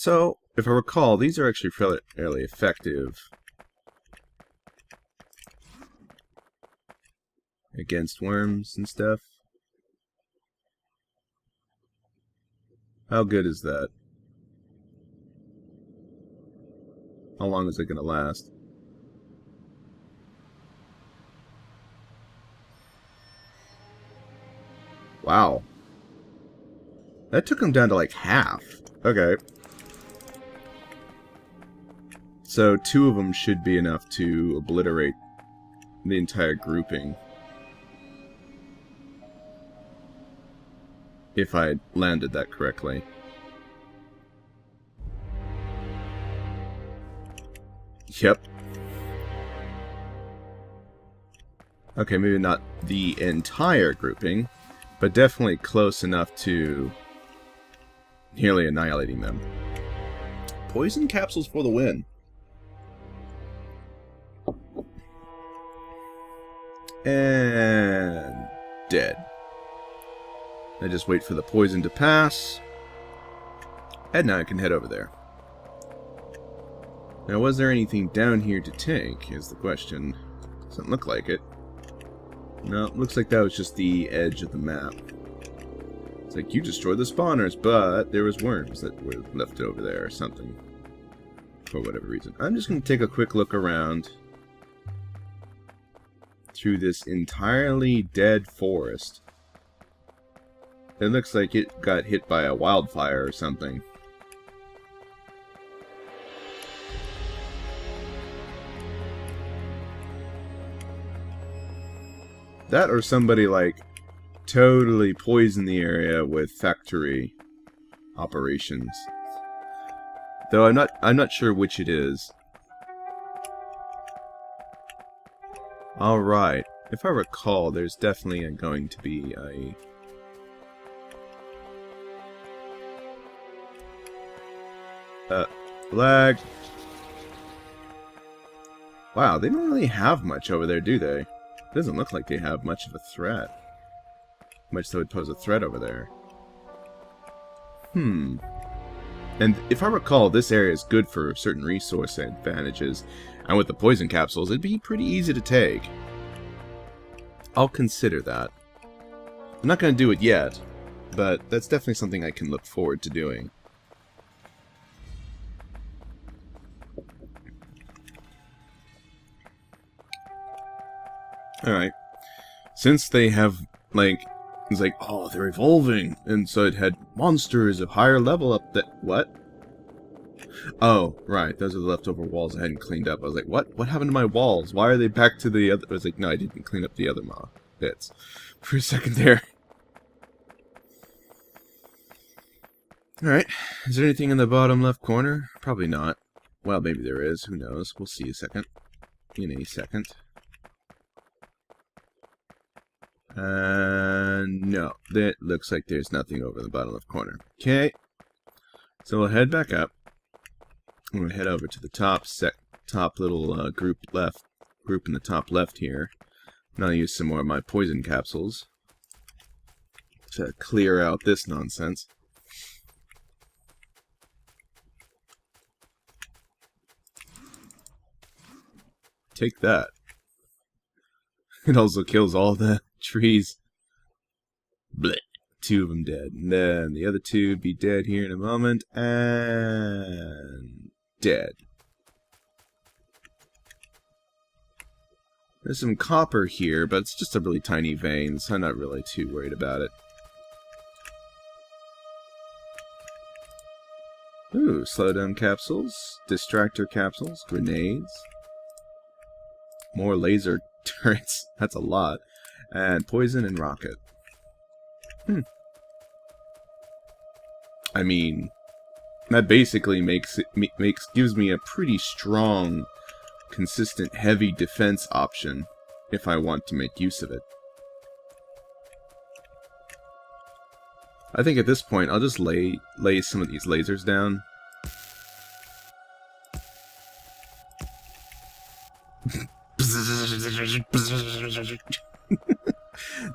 So, if I recall, these are actually fairly effective against worms and stuff. How good is that? How long is it going to last? Wow. That took him down to like half. Okay. So 2 of them should be enough to obliterate the entire grouping. If I landed that correctly. Yep. Okay, maybe not the entire grouping, but definitely close enough to nearly annihilating them. Poison capsules for the win. And dead. I just wait for the poison to pass. And now I can head over there. Now, was there anything down here to take, is the question. Doesn't look like it. No, looks like that was just the edge of the map. It's like, you destroyed the spawners, but there was worms that were left over there or something. For whatever reason. I'm just going to take a quick look around through this entirely dead forest. It looks like it got hit by a wildfire or something. That or somebody, like, totally poisoned the area with factory operations. Though I'm not sure which it is. Alright. If I recall, there's definitely going to be a... lag. Wow, they don't really have much over there, do they? Doesn't look like they have much of a threat. Much that would pose a threat over there. And if I recall, this area is good for certain resource advantages. And with the poison capsules, it'd be pretty easy to take. I'll consider that. I'm not going to do it yet, but that's definitely something I can look forward to doing. Alright. Since they have, like, it's like, oh, they're evolving, and so it had monsters of higher level up that, what? Oh, right, those are the leftover walls I hadn't cleaned up. I was like, what? What happened to my walls? Why are they back to the other? I was like, no, I didn't clean up the other bits. For a second there. Alright, is there anything in the bottom left corner? Probably not. Well, maybe there is, who knows. We'll see in a second. No, that looks like there's nothing over the bottom left corner. Okay, so we'll head back up. I'm gonna head over to the top little group in the top left here. And I'll use some more of my poison capsules to clear out this nonsense. Take that. It also kills all the trees. Blech. 2 of them dead. And then the other 2 be dead here in a moment. And dead. There's some copper here, but it's just a really tiny vein, so I'm not really too worried about it. Ooh, slowdown capsules, distractor capsules, grenades. More laser turrets. That's a lot. And poison and rocket. I mean, that basically gives me a pretty strong, consistent, heavy defense option if I want to make use of it. I think at this point I'll just lay some of these lasers down.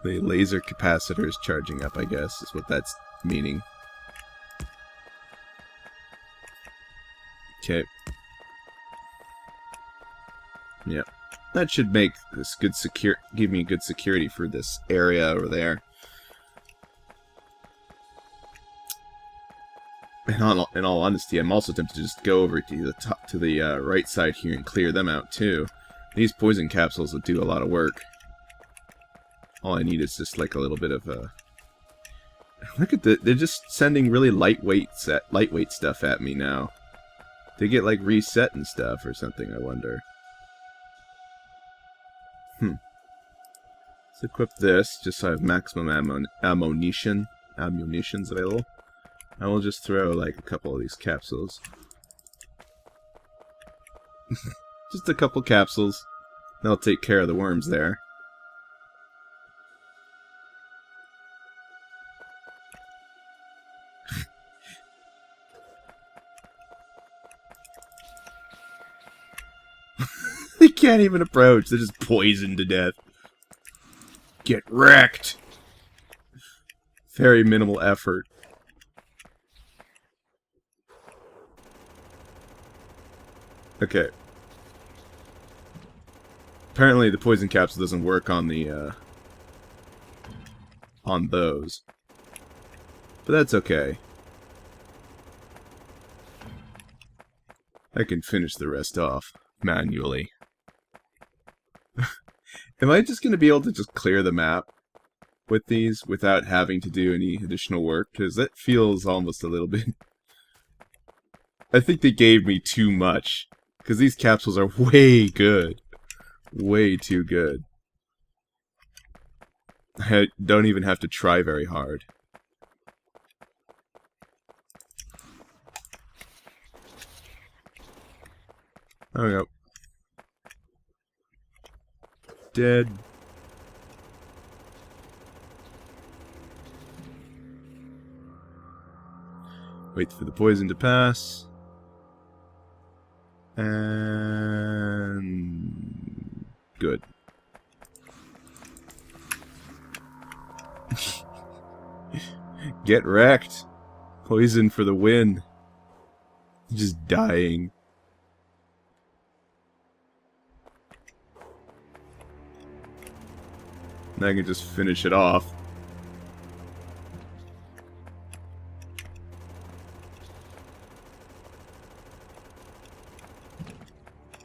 The laser capacitor is charging up, I guess, is what that's meaning. Okay. Yeah. That should make this give me good security for this area over there. In all honesty, I'm also tempted to just go over to the right side here and clear them out too. These poison capsules will do a lot of work. All I need is just like a little bit of a... Look at they're just sending really lightweight stuff at me now. They get like reset and stuff or something, I wonder. Let's equip this just so I have maximum ammunitions available. I will just throw like a couple of these capsules. Just a couple capsules. That'll take care of the worms there. They can't even approach. They're just poisoned to death. Get wrecked. Very minimal effort. Okay. Apparently the poison capsule doesn't work on the, on those. But that's okay. I can finish the rest off manually. Am I just going to be able to just clear the map with these without having to do any additional work? Because that feels almost a little bit... I think they gave me too much. Because these capsules are way good. Way too good. I don't even have to try very hard. There we go. Dead. Wait for the poison to pass. And... good. Get wrecked. Poison for the win. Just dying. Now I can just finish it off.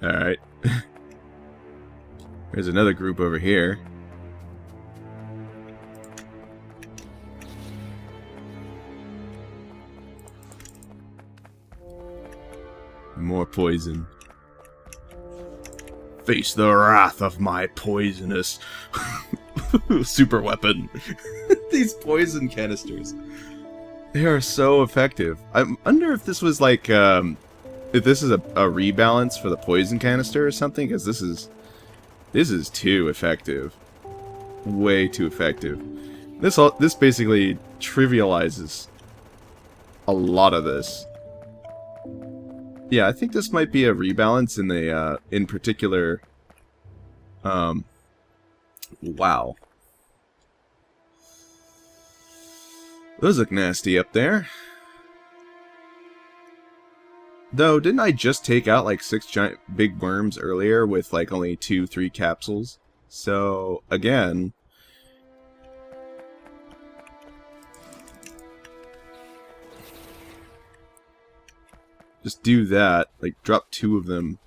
Alright. There's another group over here. More poison. Face the wrath of my poisonous super weapon. These poison canisters. They are so effective. I wonder if this was like, if this is a rebalance for the poison canister or something, because this is too effective. Way too effective. This basically trivializes a lot of this. Yeah, I think this might be a rebalance in the in particular. Wow. Those look nasty up there. Though, didn't I just take out like 6 giant big worms earlier with like only 2-3 capsules? So, again... just do that. Like, drop 2 of them.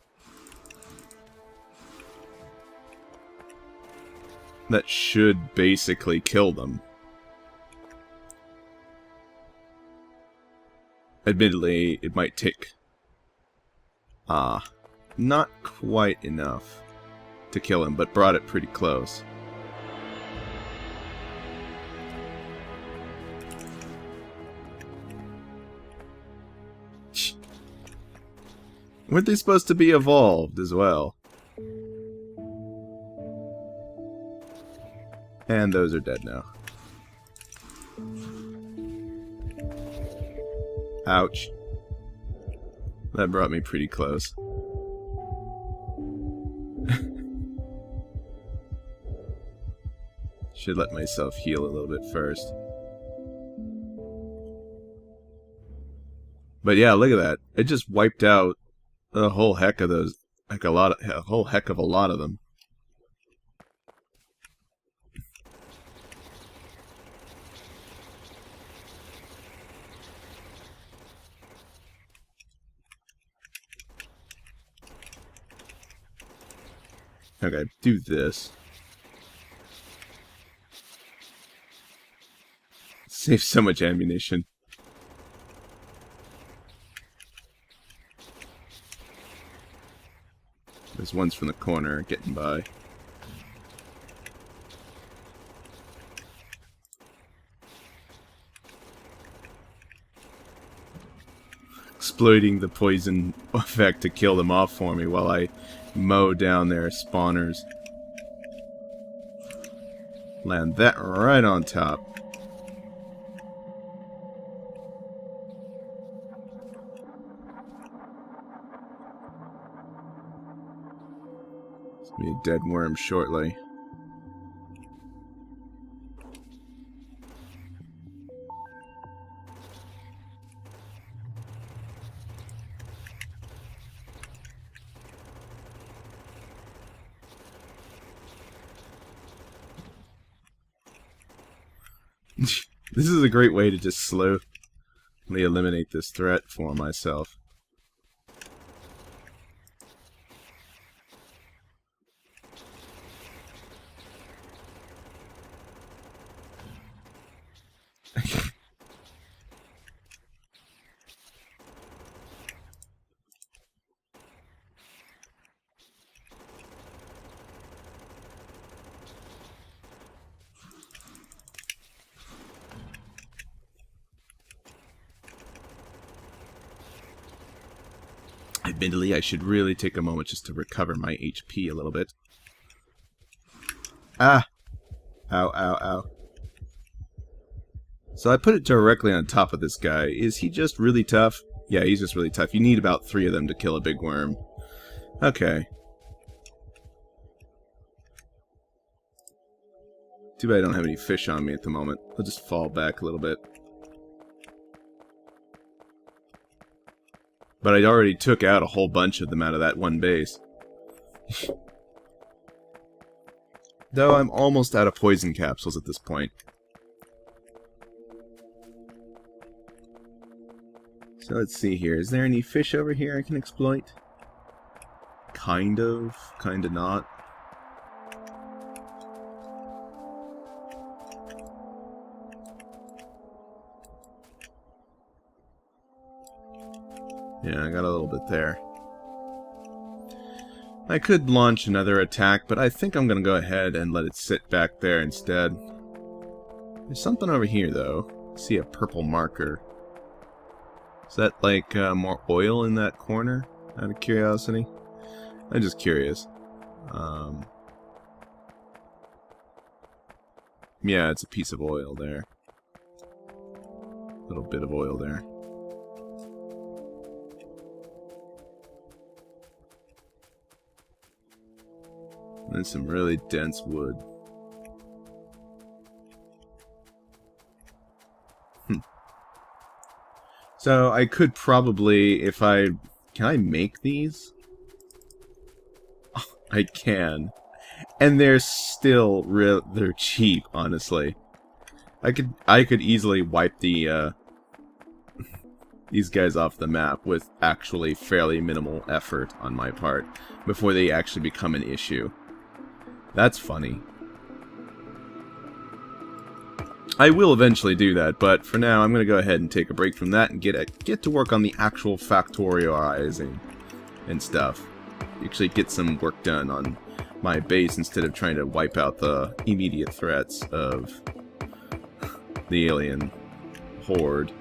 That should basically kill them. Admittedly, it might take... not quite enough to kill him, but brought it pretty close. Weren't they supposed to be evolved as well? And those are dead now. Ouch. That brought me pretty close. Should let myself heal a little bit first. But yeah, look at that. It just wiped out a whole heck of those, like a whole heck of a lot of them. Okay, do this. Save so much ammunition. There's ones from the corner getting by. Exploiting the poison effect to kill them off for me while I mow down their spawners. Land that right on top. It's gonna be a dead worm shortly. This is a great way to just slowly eliminate this threat for myself. Admittedly, I should really take a moment just to recover my HP a little bit. Ah! Ow, ow, ow. So I put it directly on top of this guy. Is he just really tough? Yeah, he's just really tough. You need about 3 of them to kill a big worm. Okay. Too bad I don't have any fish on me at the moment. I'll just fall back a little bit. But I already took out a whole bunch of them out of that one base. Though I'm almost out of poison capsules at this point. So let's see here. Is there any fish over here I can exploit? Kind of not. Yeah, I got a little bit there. I could launch another attack, but I think I'm going to go ahead and let it sit back there instead. There's something over here, though. I see a purple marker. Is that, like, more oil in that corner? Out of curiosity? I'm just curious. Yeah, it's a piece of oil there. A little bit of oil there. And some really dense wood. So I could probably, if I... Can I make these? Oh, I can. And they're still they're cheap, honestly. I could easily wipe the these guys off the map with actually fairly minimal effort on my part before they actually become an issue. That's funny. I will eventually do that, but for now I'm going to go ahead and take a break from that and get to work on the actual factorioizing and stuff. Actually get some work done on my base instead of trying to wipe out the immediate threats of the alien horde.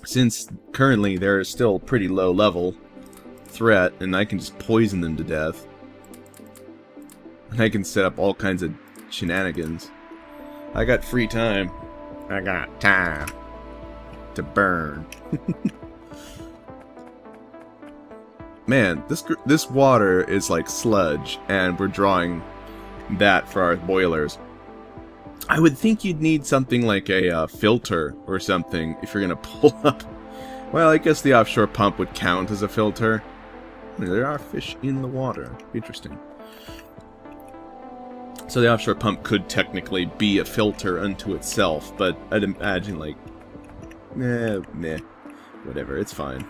Since currently they're still pretty low level threat, and I can just poison them to death. And I can set up all kinds of shenanigans. I got free time. I got time to burn. Man, this water is like sludge, and we're drawing that for our boilers. I would think you'd need something like a filter or something if you're gonna pull up Well, I guess the offshore pump would count as a filter. There are fish in the water. Interesting. So the offshore pump could technically be a filter unto itself, but I'd imagine, like, meh, whatever, it's fine.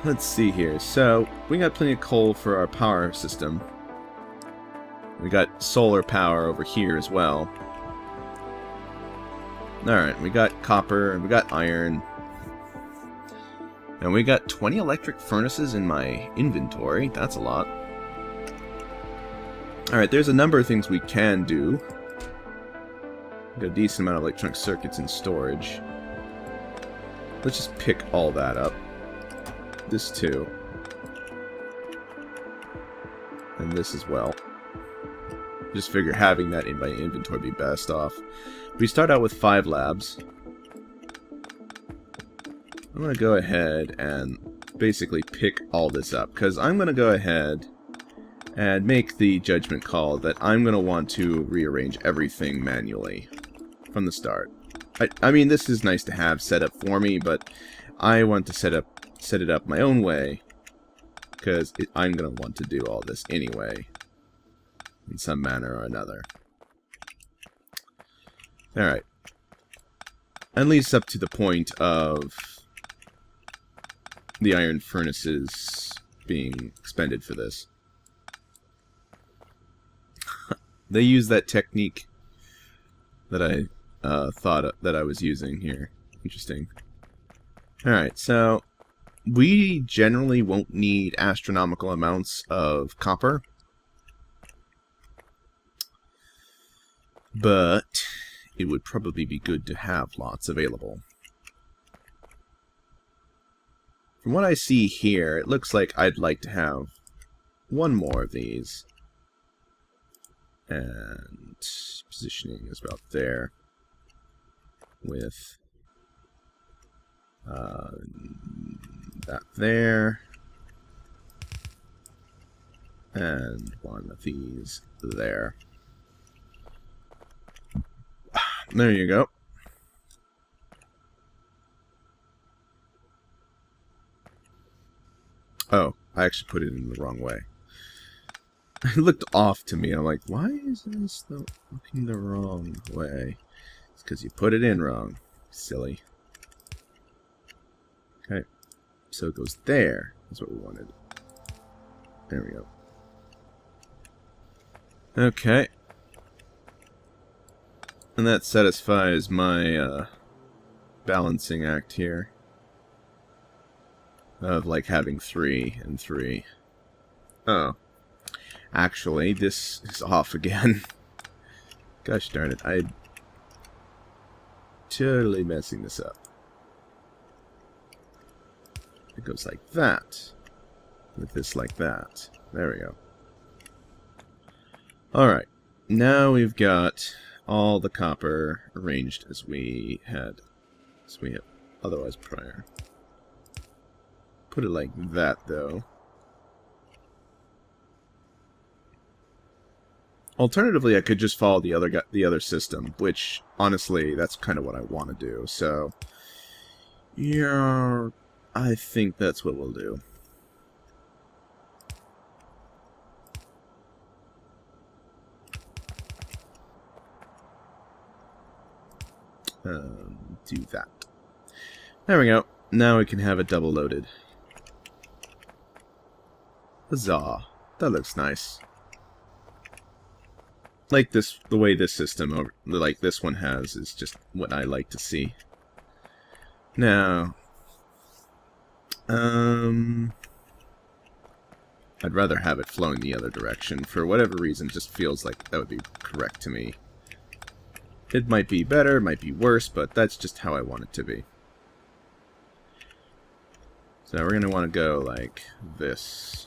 Let's see here. So, we got plenty of coal for our power system. We got solar power over here as well. Alright, we got copper, and we got iron. And we got 20 electric furnaces in my inventory. That's a lot. Alright, there's a number of things we can do. We got a decent amount of electronic circuits in storage. Let's just pick all that up. This too. And this as well. Just figure having that in my inventory would be best off. We start out with 5 labs. I'm going to go ahead and basically pick all this up, because I'm going to go ahead and make the judgment call that I'm going to want to rearrange everything manually from the start. I mean, this is nice to have set up for me, but I want to set it up my own way, because I'm going to want to do all this anyway, in some manner or another. Alright. At least up to the point of the iron furnaces being expended for this. They use that technique that I thought that I was using here. Interesting. Alright, so we generally won't need astronomical amounts of copper. But it would probably be good to have lots available. From what I see here, it looks like I'd like to have one more of these. And positioning is about there. With that there. And one of these there. There you go. Oh, I actually put it in the wrong way. It looked off to me. I'm like, why is this looking the wrong way? It's because you put it in wrong. Silly. Okay. So it goes there. That's what we wanted. There we go. Okay. And that satisfies my balancing act here. Of like having 3 and 3. Oh. Actually, this is off again. Gosh darn it, I'm totally messing this up. It goes like that. With this like that. There we go. Alright. Now we've got all the copper arranged as we had otherwise prior. Put it like that, though. Alternatively, I could just follow the other system, which, honestly, that's kind of what I want to do. So, yeah, I think that's what we'll do. Do that. There we go. Now we can have it double loaded. Huzzah. That looks nice. Like this, the way this system, like this one has, is just what I like to see. Now, I'd rather have it flowing the other direction. For whatever reason, it just feels like that would be correct to me. It might be better, it might be worse, but that's just how I want it to be. So we're going to want to go like this.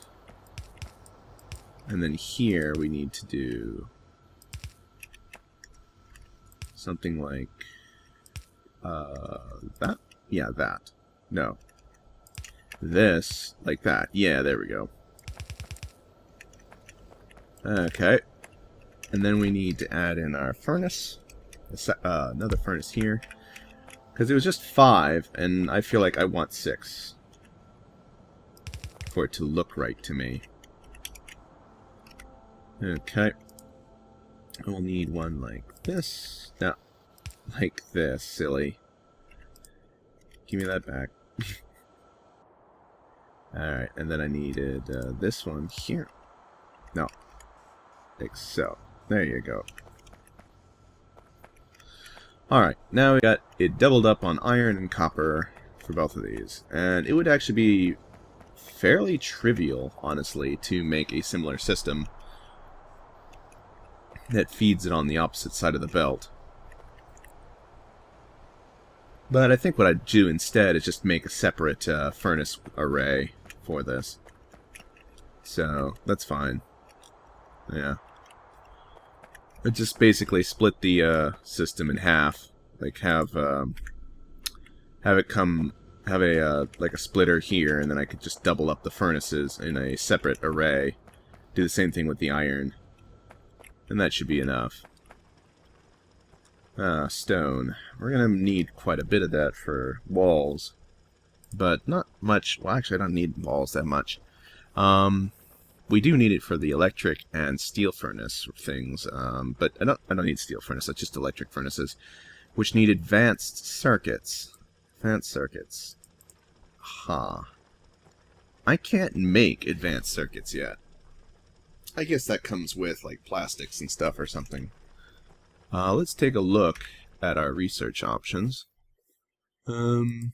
And then here we need to do something like that? Yeah, that. No. This, like that. Yeah, there we go. Okay. And then we need to add in our furnace. Another furnace here. Because it was just 5, and I feel like I want 6 for it to look right to me. Okay. We'll need one like this. No, like this, silly. Give me that back. Alright, and then I needed this one here. No. Like so. There you go. Alright, now we got it doubled up on iron and copper for both of these. And it would actually be fairly trivial, honestly, to make a similar system that feeds it on the opposite side of the belt. But I think what I'd do instead is just make a separate furnace array for this. So, that's fine. Yeah. I'd just basically split the system in half. Like, have it come... have a, like a splitter here, and then I could just double up the furnaces in a separate array. Do the same thing with the iron. And that should be enough. Stone. We're going to need quite a bit of that for walls. But not much. Well, actually, I don't need walls that much. We do need it for the electric and steel furnace things. But I don't need steel furnace. That's just electric furnaces. Which need advanced circuits. Advanced circuits. Huh. I can't make advanced circuits yet. I guess that comes with, like, plastics and stuff or something. Let's take a look at our research options. I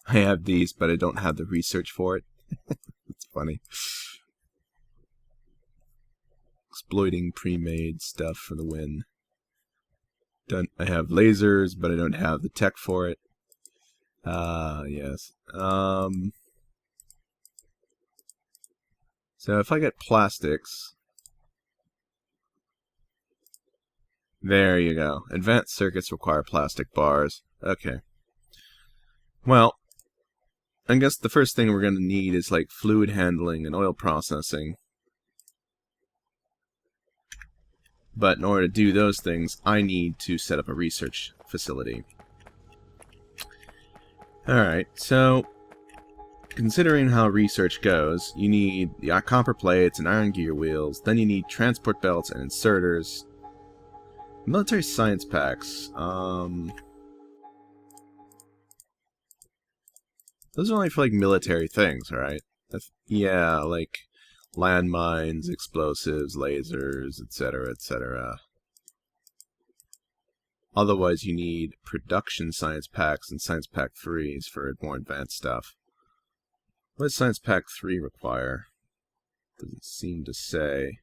have these, but I don't have the research for it. It's funny. Exploiting pre-made stuff for the win. I have lasers, but I don't have the tech for it. Yes. So if I get plastics... There you go. Advanced circuits require plastic bars. Okay. Well, I guess the first thing we're going to need is like fluid handling and oil processing. But in order to do those things, I need to set up a research facility. Alright, so considering how research goes, you need the copper plates and iron gear wheels, then you need transport belts and inserters. Military science packs. Those are only for like military things, right? Yeah, like landmines, explosives, lasers, etc., etc. Otherwise, you need production science packs and science pack 3s for more advanced stuff. What does science pack 3 require? Doesn't seem to say.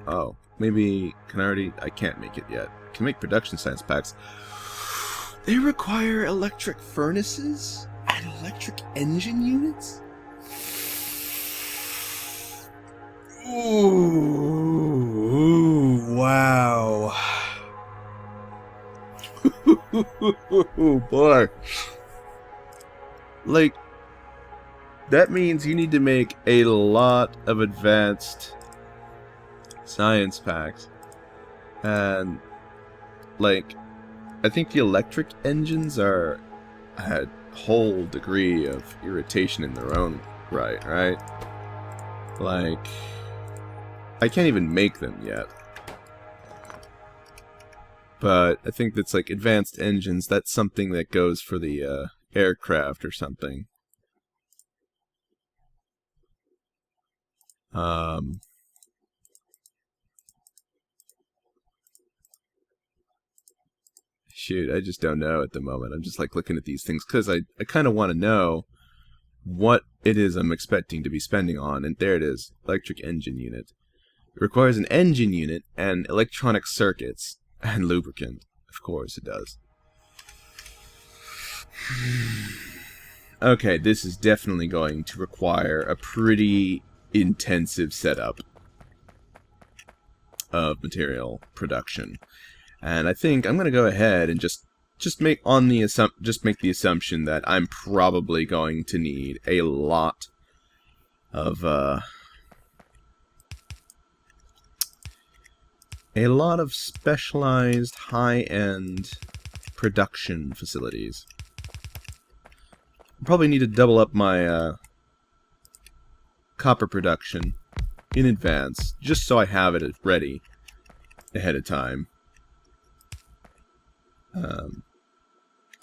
Oh, maybe I can't make it yet. Can make production science packs. They require electric furnaces and electric engine units? Ooh, wow. Boy. Like, that means you need to make a lot of advanced science packs. And, like, I think the electric engines are a whole degree of irritation in their own right? Like, I can't even make them yet. But I think that's like advanced engines, that's something that goes for the aircraft or something. Shoot, I just don't know at the moment. I'm just like looking at these things because I kind of want to know what it is I'm expecting to be spending on. And there it is, electric engine unit. It requires an engine unit and electronic circuits and lubricant. Of course it does. Okay, this is definitely going to require a pretty intensive setup. of material production. And I think I'm going to go ahead and just make the assumption that I'm probably going to need a lot of specialized high-end production facilities. Probably need to double up my copper production in advance, just so I have it ready ahead of time.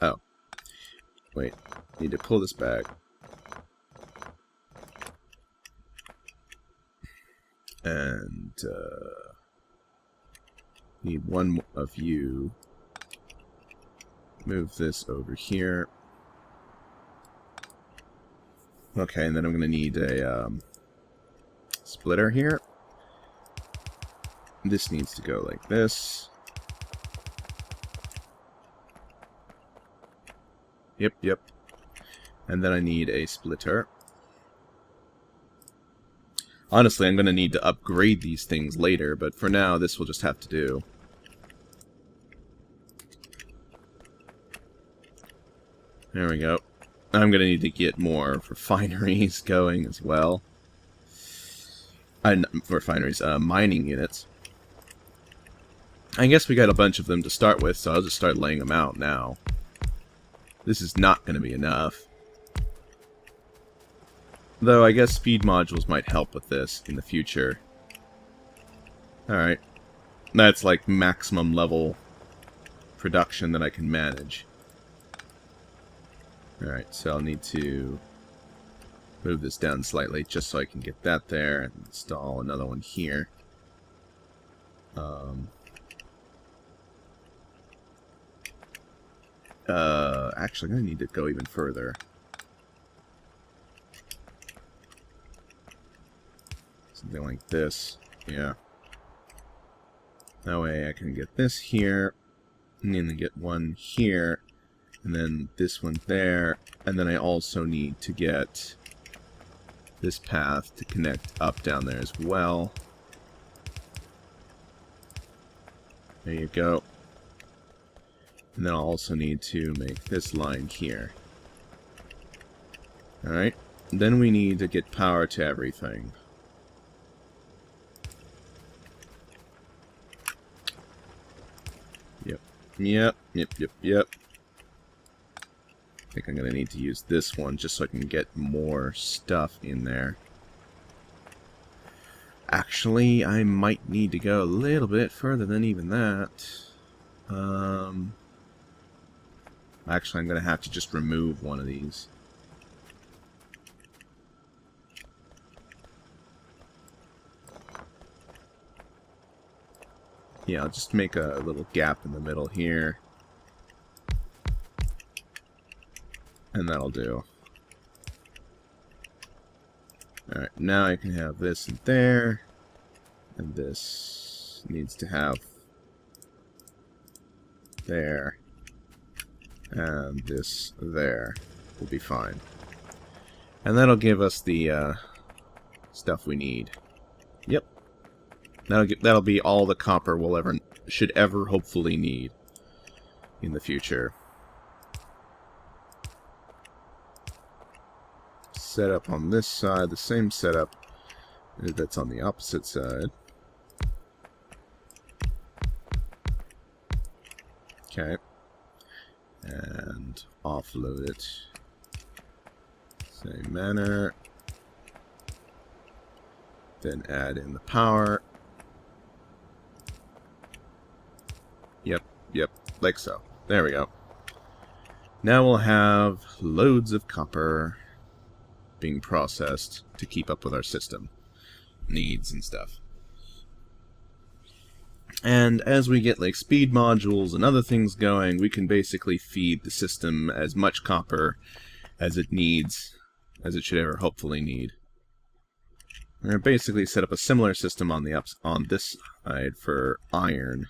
Oh. Wait. Need to pull this back. And, need one of you. Move this over here. Okay, and then I'm going to need a splitter here. This needs to go like this. Yep. And then I need a splitter. Honestly, I'm going to need to upgrade these things later, but for now, this will just have to do. There we go. I'm going to need to get more refineries going as well. Refineries, mining units. I guess we got a bunch of them to start with, so I'll just start laying them out now. This is not going to be enough. Though I guess speed modules might help with this in the future. Alright. That's like maximum level production that I can manage. Alright, so I'll need to move this down slightly just so I can get that there and install another one here. Actually, I'm going to need to go even further. Something like this. Yeah. That way I can get this here, and then get one here, and then this one there, and then I also need to get this path to connect up down there as well. There you go. And then I'll also need to make this line here. Alright. Then we need to get power to everything. Yep. I think I'm going to need to use this one just so I can get more stuff in there. Actually, I might need to go a little bit further than even that. Actually, I'm going to have to just remove one of these. Yeah, I'll just make a little gap in the middle here. And that'll do. Alright, now I can have this in there. And this needs to have there. And this there will be fine. And that'll give us the stuff we need. Yep. That'll be all the copper we'll should ever hopefully need in the future. Setup on this side, the same setup that's on the opposite side. Okay. And offload it. Same manner. Then add in the power. Yep, like so. There we go. Now we'll have loads of copper being processed to keep up with our system needs and stuff. And as we get like speed modules and other things going, we can basically feed the system as much copper as it needs, as it should ever hopefully need. We're going to basically set up a similar system on this side for iron.